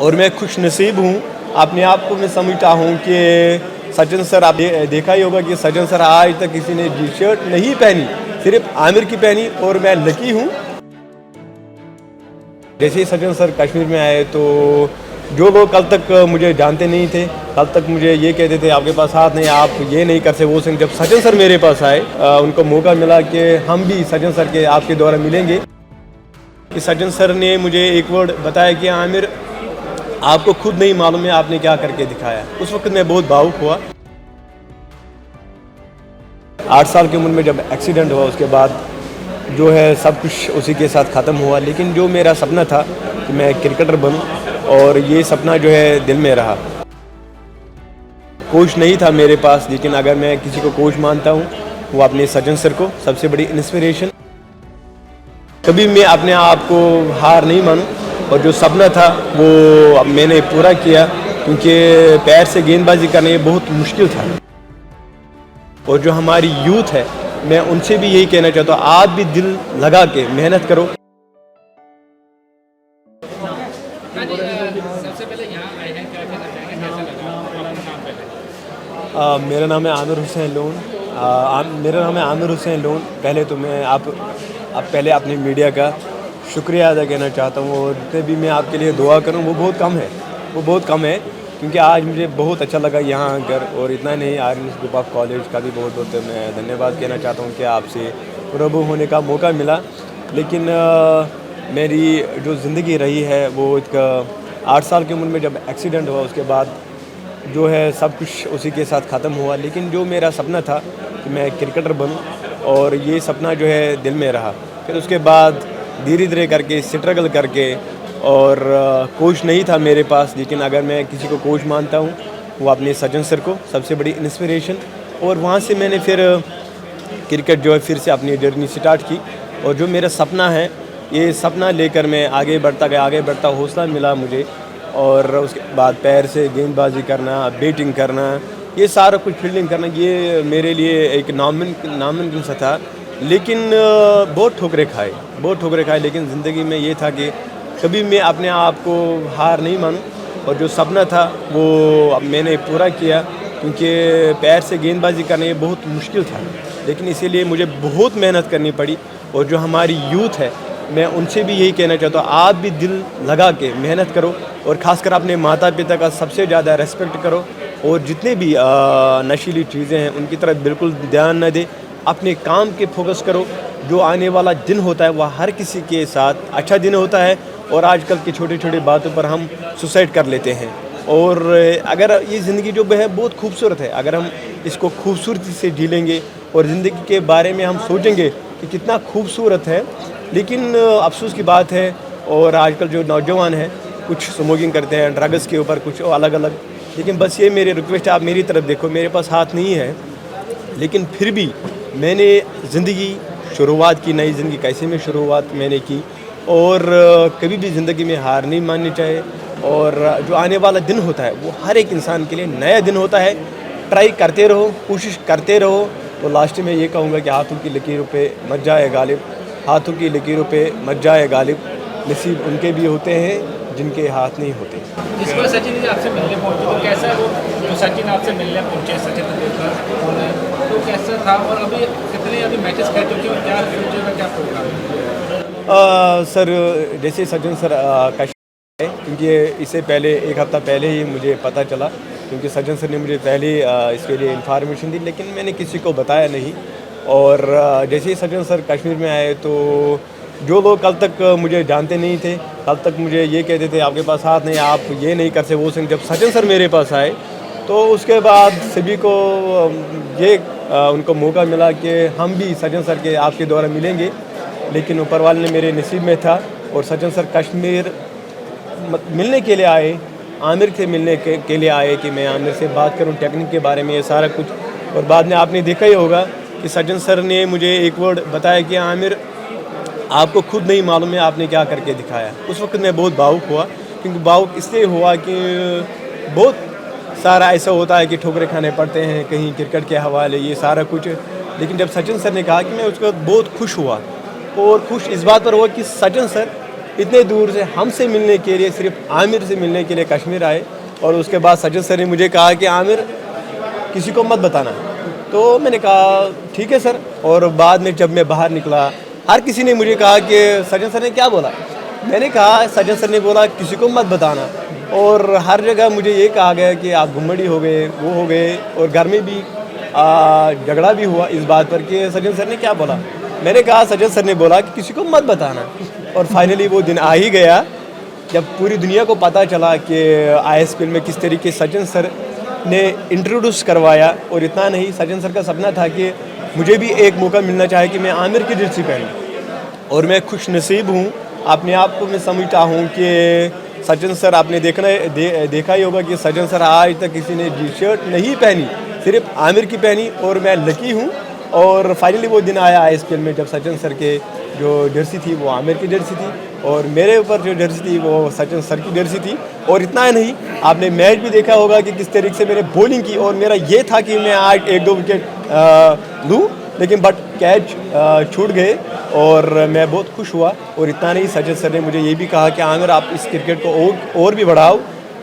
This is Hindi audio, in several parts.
और मैं खुश नसीब हूँ। अपने आप को मैं समझता हूँ कि सचिन सर, आप देखा ही होगा कि सचिन सर आज तक किसी ने टी शर्ट नहीं पहनी, सिर्फ आमिर की पहनी, और मैं लकी हूँ। जैसे ही सचिन सर कश्मीर में आए तो जो लोग कल तक मुझे जानते नहीं थे, कल तक मुझे ये कहते थे आपके पास हाथ नहीं, आप ये नहीं कर सकते वो सिंह, जब सचिन सर मेरे पास आए, उनको मौका मिला कि हम भी सचिन सर के आपके द्वारा मिलेंगे, कि सचिन सर ने मुझे एक वर्ड बताया कि आमिर, आपको खुद नहीं मालूम है आपने क्या करके दिखाया। उस वक्त मैं बहुत भावुक हुआ। 8 साल की उम्र में जब एक्सीडेंट हुआ, उसके बाद जो है सब कुछ उसी के साथ ख़त्म हुआ। लेकिन जो मेरा सपना था कि मैं क्रिकेटर बनूं, और ये सपना जो है दिल में रहा। कोच नहीं था मेरे पास, लेकिन अगर मैं किसी को कोच मानता हूँ वो अपने सचिन सर को सबसे बड़ी इंस्पिरेशन। कभी मैं अपने आप को हार नहीं मानूं, और जो सपना था वो अब मैंने पूरा किया, क्योंकि पैर से गेंदबाजी करना ये बहुत मुश्किल था। और जो हमारी यूथ है, मैं उनसे भी यही कहना चाहता हूँ, आप भी दिल लगा के मेहनत करो। सबसे पहले यहाँ आए हैं, क्या कहना चाहेंगे, कैसा लगा और अपना नाम पहले? मेरा नाम है आमिर हुसैन लोन। मेरा नाम है आमिर हुसैन लोन। पहले तो मैं आप पहले अपनी मीडिया का शुक्रिया अदा करना चाहता हूँ, और जितने भी मैं आपके लिए दुआ करूँ वो बहुत कम है, वो बहुत कम है, क्योंकि आज मुझे बहुत अच्छा लगा यहाँ आकर। और इतना नहीं, आर्यन ग्रुप ऑफ कॉलेज का भी बहुत बहुत मैं धन्यवाद कहना चाहता हूँ कि आपसे रूबरू होने का मौका मिला। लेकिन मेरी जो ज़िंदगी रही है वो एक 8 साल की उम्र में जब एक्सीडेंट हुआ, उसके बाद जो है सब कुछ उसी के साथ ख़त्म हुआ। लेकिन जो मेरा सपना था कि मैं क्रिकेटर बनूं, और ये सपना जो है दिल में रहा। फिर उसके बाद धीरे धीरे करके स्ट्रगल करके, और कोच नहीं था मेरे पास, लेकिन अगर मैं किसी को कोच मानता हूँ वो अपने सचिन सर को सबसे बड़ी इंस्पिरेशन। और वहाँ से मैंने फिर क्रिकेट जो है फिर से अपनी जर्नी स्टार्ट की। और जो मेरा सपना है, ये सपना लेकर मैं आगे बढ़ता गया, आगे बढ़ता हौसला मिला मुझे। और उसके बाद पैर से गेंदबाजी करना, बैटिंग करना, ये सारा कुछ फील्डिंग करना, ये मेरे लिए एक नामुमकिन सा था। लेकिन बहुत ठोकरें खाए, बहुत ठोकरें खाए, लेकिन ज़िंदगी में ये था कि कभी मैं अपने आप को हार नहीं मानूं। और जो सपना था वो अब मैंने पूरा किया, क्योंकि पैर से गेंदबाजी करना ये बहुत मुश्किल था, लेकिन इसीलिए मुझे बहुत मेहनत करनी पड़ी। और जो हमारी यूथ है, मैं उनसे भी यही कहना चाहता हूँ, आप भी दिल लगा के मेहनत करो, और ख़ासकर अपने माता पिता का सबसे ज़्यादा रेस्पेक्ट करो। और जितने भी नशीली चीज़ें हैं उनकी तरफ बिल्कुल ध्यान न दें, अपने काम के फोकस करो। जो आने वाला दिन होता है वह हर किसी के साथ अच्छा दिन होता है, और आजकल की छोटी छोटी बातों पर हम सुसाइड कर लेते हैं। और अगर ये ज़िंदगी जो है बहुत खूबसूरत है, अगर हम इसको खूबसूरती से जी लेंगे और ज़िंदगी के बारे में हम सोचेंगे कि कितना खूबसूरत है। लेकिन अफसोस की बात है, और आजकल जो नौजवान हैं कुछ स्मोकिंग करते हैं, ड्रग्स के ऊपर कुछ अलग अलग। लेकिन बस ये मेरी रिक्वेस्ट है, आप मेरी तरफ देखो, मेरे पास हाथ नहीं है, लेकिन फिर भी मैंने ज़िंदगी शुरुआत की, नई ज़िंदगी कैसे में शुरुआत मैंने की। और कभी भी ज़िंदगी में हार नहीं माननी चाहिए। और जो आने वाला दिन होता है वो हर एक इंसान के लिए नया दिन होता है। ट्राई करते रहो, कोशिश करते रहो। तो लास्ट में ये कहूँगा कि हाथों की लकीरों पे मत जाए गालिब, हाथों की लकीरों पे मत जाए गालिब, नसीब उनके भी होते हैं जिनके हाथ नहीं होते। इस बार सचिन जी आपसे मिलने पहुंचे तो कैसा है वो, जो सचिन आपसे मिलने पहुंचे, सचिन तेंदुलकर, तो कैसा था? और अभी कितने अभी मैचेस खेल चुके हैं, क्या फ्यूचर का क्या प्रोग्राम है? सर, जैसे सचिन सर का है, क्योंकि इससे पहले एक हफ़्ता पहले ही मुझे पता चला, क्योंकि सचिन सर ने मुझे पहले इसके लिए इन्फॉर्मेशन दी, लेकिन मैंने किसी को बताया नहीं। और जैसे ही सचिन सर कश्मीर में आए तो जो लोग कल तक मुझे जानते नहीं थे, कल तक मुझे ये कहते थे आपके पास हाथ नहीं, आप ये नहीं कर सकते वो सिंह, जब सचिन सर मेरे पास आए तो उसके बाद सभी को ये उनको मौका मिला कि हम भी सचिन सर के आपके द्वारा मिलेंगे। लेकिन ऊपर वाले ने मेरे नसीब में था, और सचिन सर कश्मीर मिलने के लिए आए, आमिर से मिलने के लिए आए कि मैं आमिर से बात करूं टेक्निक के बारे में, ये सारा कुछ। और बाद में आपने देखा ही होगा कि सचिन सर ने मुझे एक वर्ड बताया कि आमिर, आपको खुद नहीं मालूम है आपने क्या करके दिखाया। उस वक्त मैं बहुत भावुक हुआ, क्योंकि भावुक इसलिए हुआ कि बहुत सारा ऐसा होता है कि ठोकरें खाने पड़ते हैं कहीं क्रिकेट के हवाले, ये सारा कुछ। लेकिन जब सचिन सर ने कहा कि मैं उसके बाद बहुत खुश हुआ, और खुश इस बात पर हुआ कि सचिन सर इतने दूर से हमसे मिलने के लिए, सिर्फ आमिर से मिलने के लिए कश्मीर आए। और उसके बाद सज्जद सर ने मुझे कहा कि आमिर किसी को मत बताना। तो मैंने कहा ठीक है सर। और बाद में जब मैं बाहर निकला, हर किसी ने मुझे कहा कि सज्जद सर ने क्या बोला। मैंने कहा सज्जद सर ने बोला किसी को मत बताना। और हर जगह मुझे ये कहा गया कि आप घुमड़ी हो गए, वो हो गए। और घर में भी झगड़ा भी हुआ इस बात पर कि सज्जद सर ने क्या बोला। मैंने कहा सज्जद सर ने बोला कि किसी को मत बताना। और फाइनली वो दिन आ ही गया जब पूरी दुनिया को पता चला कि ISPL में किस तरीके सज्जन सर ने इंट्रोड्यूस करवाया। और इतना नहीं, सज्जन सर का सपना था कि मुझे भी एक मौका मिलना चाहे कि मैं आमिर की जर्सी पहनूं। और मैं खुश नसीब हूँ, अपने आप को मैं समझता हूँ कि सज्जन सर, आपने देखा ही होगा कि सज्जन सर आज तक किसी ने जी शर्ट नहीं पहनी, सिर्फ आमिर की पहनी। और मैं लकी हूँ। और फाइनली वो दिन आया ISPL में जब सज्जन सर के जो जर्सी थी वो आमिर की जर्सी थी और मेरे ऊपर जो जर्सी थी वो सज्जन सर की जर्सी थी। और इतना नहीं, आपने मैच भी देखा होगा कि किस तरीके से मैंने बॉलिंग की। और मेरा ये था कि मैं आज 1-2 विकेट लूँ, लेकिन बट कैच छूट गए और मैं बहुत खुश हुआ। और इतना नहीं, सज्जद सर ने मुझे ये भी कहा कि आमिर आप इस क्रिकेट को और भी बढ़ाओ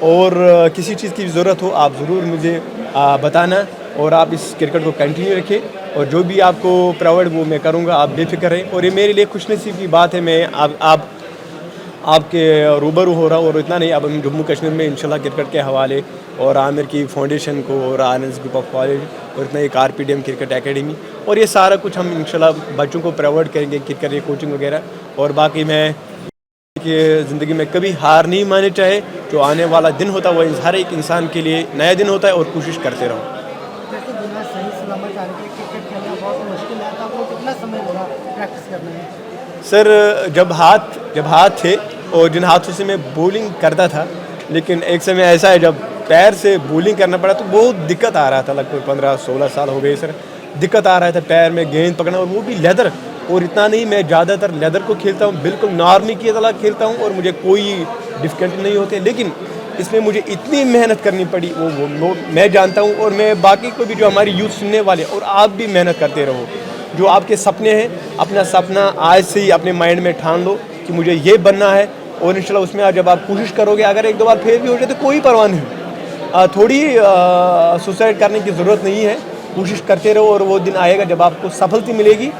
और किसी चीज़ की ज़रूरत हो आप ज़रूर मुझे बताना और आप इस क्रिकेट को कंटिन्यू रखें। और जो भी आपको प्रोवाइड वो मैं करूँगा, आप बेफिक्र रहें। और ये मेरे लिए खुशनसीब की बात है, मैं आपके रूबरू हो रहा हूँ। और इतना नहीं, अब हम जम्मू कश्मीर में इंशाल्लाह क्रिकेट के हवाले और आमिर की फाउंडेशन को और RNS ग्रुप ऑफ कॉलेज और इतना एक RPDM क्रिकेट एकेडमी और ये सारा कुछ हम इंशाल्लाह बच्चों को प्रोवाइड करेंगे, क्रिकेट की कोचिंग वगैरह। और बाकी मैं कि ज़िंदगी में कभी हार नहीं माननी चाहिए। जो आने वाला दिन होता है वो हर एक इंसान के लिए नया दिन होता है और कोशिश करते रहो। जैसे बिना सही सलामत जानकारी क्रिकेट खेलना बहुत मुश्किल है, तो आपको कितना समय लगा प्रैक्टिस करने में? सर जब हाथ थे और जिन हाथों से मैं बॉलिंग करता था, लेकिन एक समय ऐसा है जब पैर से बॉलिंग करना पड़ा तो बहुत दिक्कत आ रहा था। लगभग 15-16 साल हो गए सर, दिक्कत आ रहा था पैर में गेंद पकड़ना और वो भी लेदर। और इतना नहीं, मैं ज़्यादातर लेदर को खेलता हूँ, बिल्कुल नॉर्मी की तरह खेलता हूँ और मुझे कोई डिफ़िकल्टी नहीं होती। लेकिन इसमें मुझे इतनी मेहनत करनी पड़ी वो मैं जानता हूँ। और मैं बाकी को भी, जो हमारी यूथ सुनने वाले, और आप भी मेहनत करते रहो। जो आपके सपने हैं, अपना सपना आज से ही अपने माइंड में ठान लो कि मुझे ये बनना है। और इंशाल्लाह उसमें आज जब आप कोशिश करोगे, अगर 1-2 बार फेल भी हो जाए तो कोई परवाह नहीं। थोड़ी सुसाइड करने की ज़रूरत नहीं है, कोशिश करते रहो और वो दिन आएगा जब आपको सफलता मिलेगी